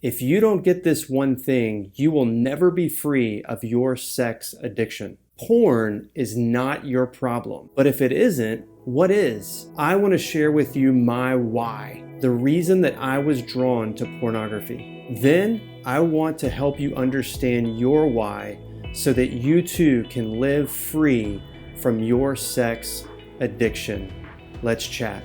If you don't get this one thing, you will never be free of your sex addiction. Porn is not your problem. But if it isn't, what is? I want to share with you my why, the reason that I was drawn to pornography. Then I want to help you understand your why so that you too can live free from your sex addiction. Let's chat.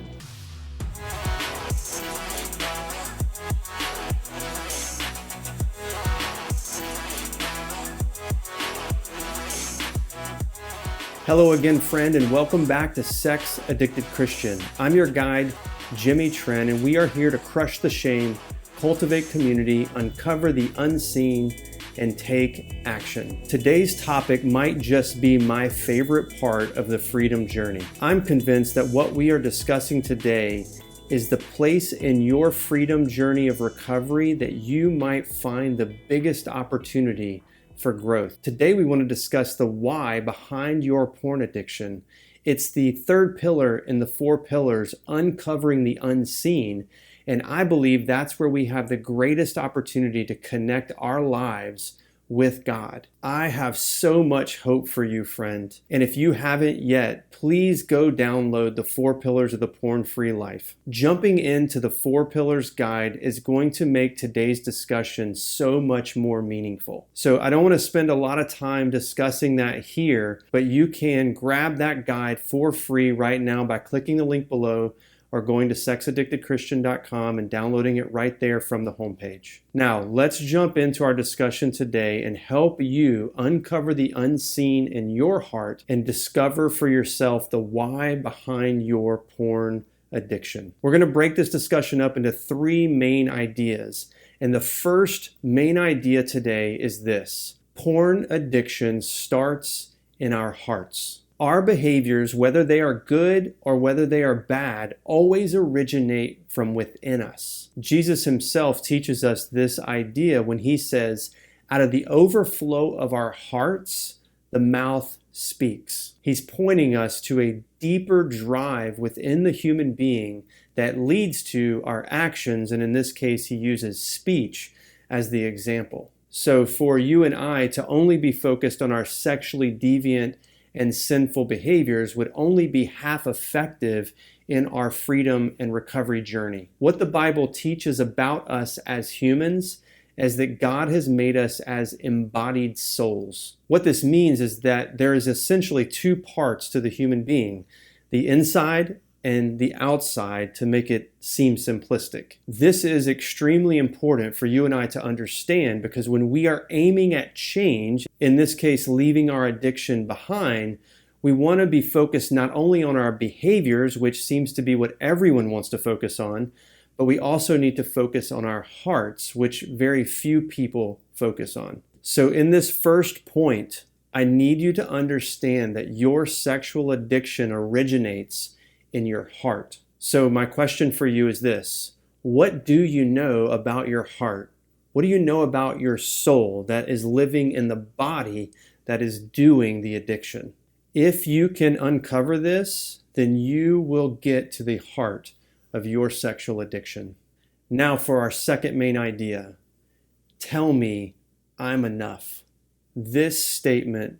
Hello again, friend, and welcome back to Sex Addicted Christian. I'm your guide, Jimmy Tren, and we are here to crush the shame, cultivate community, uncover the unseen, and take action. Today's topic might just be my favorite part of the freedom journey. I'm convinced that what we are discussing today is the place in your freedom journey of recovery that you might find the biggest opportunity for growth. Today we want to discuss the why behind your porn addiction. It's the third pillar in the four pillars, uncovering the unseen. And I believe that's where we have the greatest opportunity to connect our lives with God. I have so much hope for you, friend. And if you haven't yet, please go download the 4 Pillars of the Porn-Free Life. Jumping into the 4 Pillars guide is going to make today's discussion so much more meaningful. So I don't want to spend a lot of time discussing that here, but you can grab that guide for free right now by clicking the link below or going to sexaddictedchristian.com and downloading it right there from the homepage. Now, let's jump into our discussion today and help you uncover the unseen in your heart and discover for yourself the why behind your porn addiction. We're going to break this discussion up into 3 main ideas. And the first main idea today is this: porn addiction starts in our hearts. Our behaviors, whether they are good or whether they are bad, always originate from within us. Jesus himself teaches us this idea when he says, out of the overflow of our hearts, the mouth speaks. He's pointing us to a deeper drive within the human being that leads to our actions, and in this case, he uses speech as the example. So for you and I to only be focused on our sexually deviant and sinful behaviors would only be half effective in our freedom and recovery journey. What the Bible teaches about us as humans is that God has made us as embodied souls. What this means is that there is essentially 2 parts to the human being: the inside and the outside, to make it seem simplistic. This is extremely important for you and I to understand, because when we are aiming at change, in this case, leaving our addiction behind, we want to be focused not only on our behaviors, which seems to be what everyone wants to focus on, but we also need to focus on our hearts, which very few people focus on. So in this first point, I need you to understand that your sexual addiction originates in your heart. So my question for you is this: what do you know about your heart? What do you know about your soul that is living in the body that is doing the addiction? If you can uncover this, then you will get to the heart of your sexual addiction. Now for our second main idea: tell me I'm enough. This statement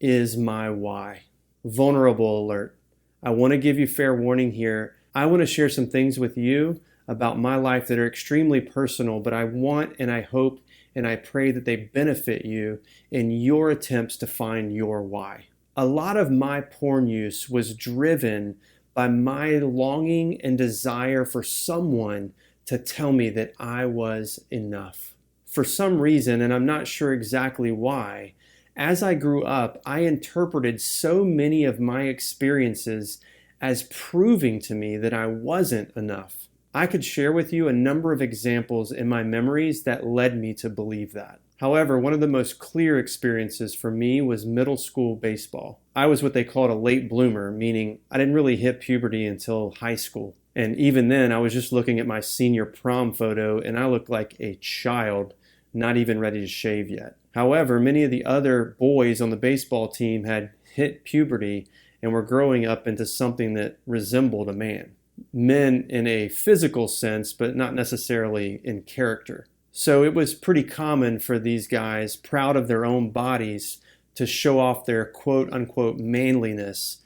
is my why. Vulnerable alert. I want to give you fair warning here. I want to share some things with you about my life that are extremely personal, but I want and I hope and I pray that they benefit you in your attempts to find your why. A lot of my porn use was driven by my longing and desire for someone to tell me that I was enough. For some reason, and I'm not sure exactly why, as I grew up, I interpreted so many of my experiences as proving to me that I wasn't enough. I could share with you a number of examples in my memories that led me to believe that. However, one of the most clear experiences for me was middle school baseball. I was what they called a late bloomer, meaning I didn't really hit puberty until high school. And even then, I was just looking at my senior prom photo and I looked like a child, not even ready to shave yet. However, many of the other boys on the baseball team had hit puberty and were growing up into something that resembled a man. Men in a physical sense, but not necessarily in character. So it was pretty common for these guys, proud of their own bodies, to show off their quote unquote manliness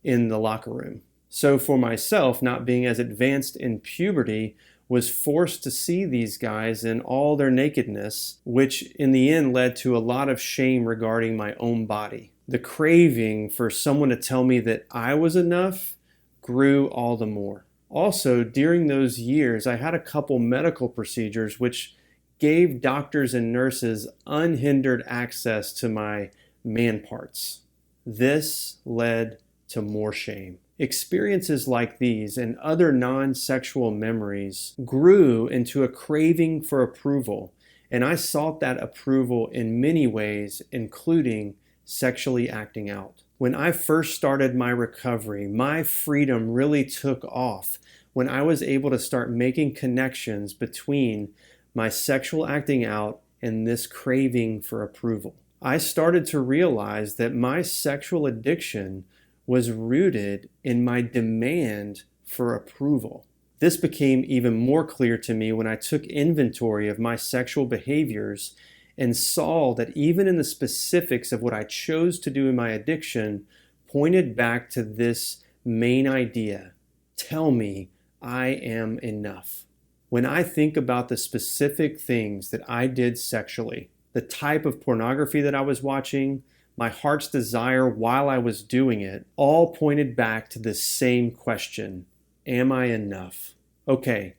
in the locker room. So for myself, not being as advanced in puberty, was forced to see these guys in all their nakedness, which in the end led to a lot of shame regarding my own body. The craving for someone to tell me that I was enough grew all the more. Also, during those years, I had a couple medical procedures which gave doctors and nurses unhindered access to my man parts. This led to more shame. Experiences like these and other non-sexual memories grew into a craving for approval, and I sought that approval in many ways, including sexually acting out. When I first started my recovery, my freedom really took off when I was able to start making connections between my sexual acting out and this craving for approval. I started to realize that my sexual addiction was rooted in my demand for approval. This became even more clear to me when I took inventory of my sexual behaviors and saw that even in the specifics of what I chose to do in my addiction pointed back to this main idea: tell me I am enough. When I think about the specific things that I did sexually, the type of pornography that I was watching, my heart's desire while I was doing it, all pointed back to the same question: am I enough? Okay,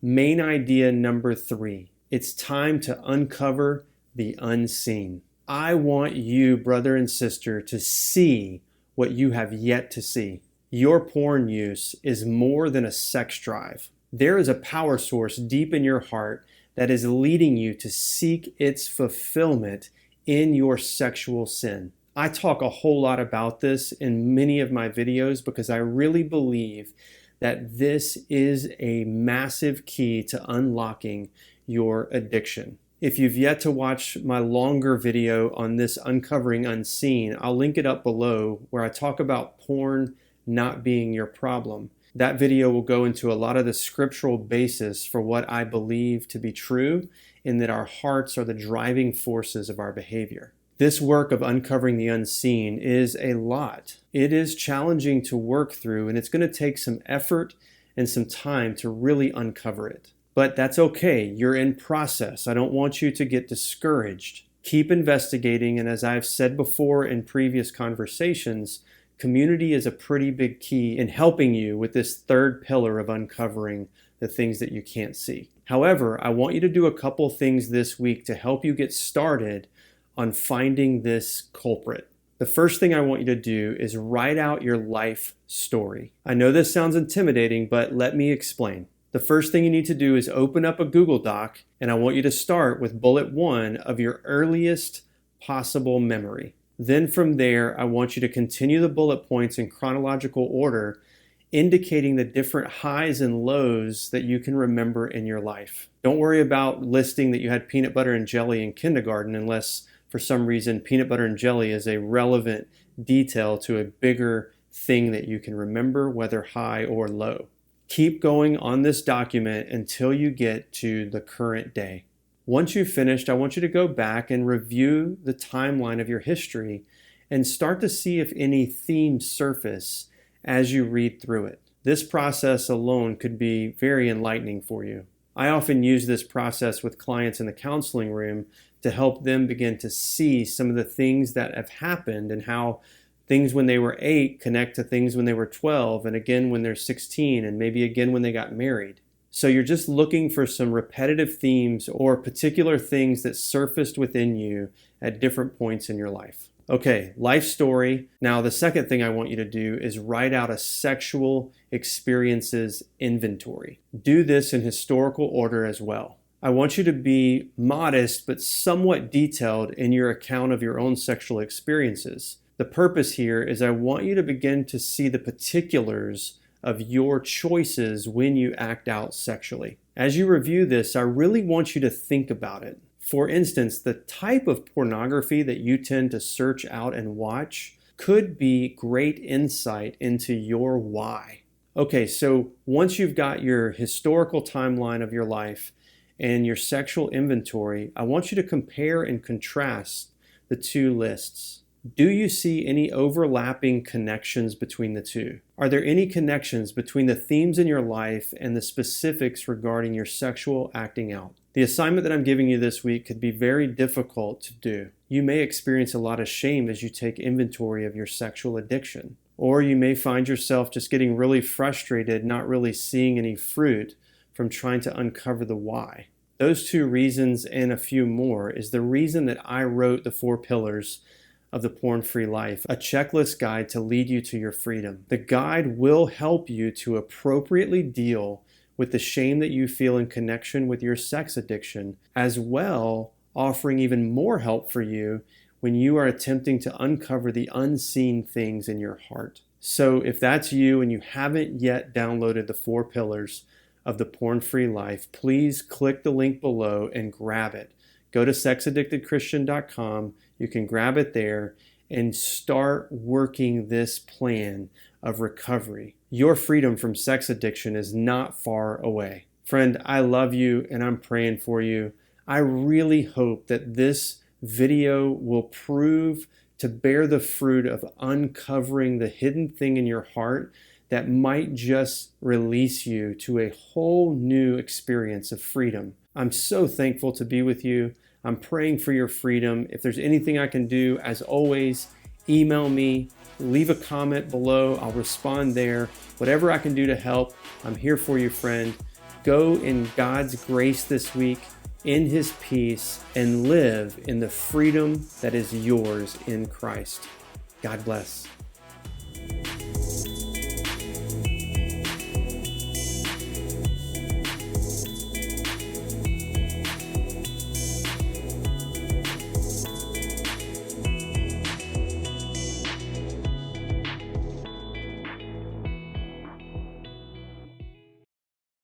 main idea number 3. It's time to uncover the unseen. I want you, brother and sister, to see what you have yet to see. Your porn use is more than a sex drive. There is a power source deep in your heart that is leading you to seek its fulfillment in your sexual sin. I talk a whole lot about this in many of my videos because I really believe that this is a massive key to unlocking your addiction. If you've yet to watch my longer video on this uncovering unseen, I'll link it up below where I talk about porn not being your problem. That video will go into a lot of the scriptural basis for what I believe to be true, in that our hearts are the driving forces of our behavior. This work of uncovering the unseen is a lot. It is challenging to work through, and it's going to take some effort and some time to really uncover it. But that's okay. You're in process. I don't want you to get discouraged. Keep investigating, and as I've said before in previous conversations, community is a pretty big key in helping you with this third pillar of uncovering the things that you can't see. However, I want you to do a couple things this week to help you get started on finding this culprit. The first thing I want you to do is write out your life story. I know this sounds intimidating, but let me explain. The first thing you need to do is open up a Google Doc, and I want you to start with bullet 1 of your earliest possible memory. Then from there, I want you to continue the bullet points in chronological order, indicating the different highs and lows that you can remember in your life. Don't worry about listing that you had peanut butter and jelly in kindergarten unless for some reason peanut butter and jelly is a relevant detail to a bigger thing that you can remember, whether high or low. Keep going on this document until you get to the current day. Once you've finished, I want you to go back and review the timeline of your history and start to see if any themes surface as you read through it. This process alone could be very enlightening for you. I often use this process with clients in the counseling room to help them begin to see some of the things that have happened and how things when they were 8 connect to things when they were 12, and again when they're 16, and maybe again when they got married. So you're just looking for some repetitive themes or particular things that surfaced within you at different points in your life. Okay, life story. Now the second thing I want you to do is write out a sexual experiences inventory. Do this in historical order as well. I want you to be modest but somewhat detailed in your account of your own sexual experiences. The purpose here is I want you to begin to see the particulars of your choices when you act out sexually. As you review this, I really want you to think about it. For instance, the type of pornography that you tend to search out and watch could be great insight into your why. Okay, so once you've got your historical timeline of your life and your sexual inventory, I want you to compare and contrast the two lists. Do you see any overlapping connections between the two? Are there any connections between the themes in your life and the specifics regarding your sexual acting out? The assignment that I'm giving you this week could be very difficult to do. You may experience a lot of shame as you take inventory of your sexual addiction. Or you may find yourself just getting really frustrated, not really seeing any fruit from trying to uncover the why. Those two reasons and a few more is the reason that I wrote the 4 pillars of the porn-free life, a checklist guide to lead you to your freedom. The guide will help you to appropriately deal with the shame that you feel in connection with your sex addiction, as well offering even more help for you when you are attempting to uncover the unseen things in your heart. So if that's you and you haven't yet downloaded the 4 pillars of the porn-free life, please click the link below and grab it. Go to sexaddictedchristian.com. You can grab it there and start working this plan of recovery. Your freedom from sex addiction is not far away. Friend, I love you and I'm praying for you. I really hope that this video will prove to bear the fruit of uncovering the hidden thing in your heart that might just release you to a whole new experience of freedom. I'm so thankful to be with you. I'm praying for your freedom. If there's anything I can do, as always, email me, leave a comment below. I'll respond there. Whatever I can do to help, I'm here for you, friend. Go in God's grace this week, in His peace, and live in the freedom that is yours in Christ. God bless.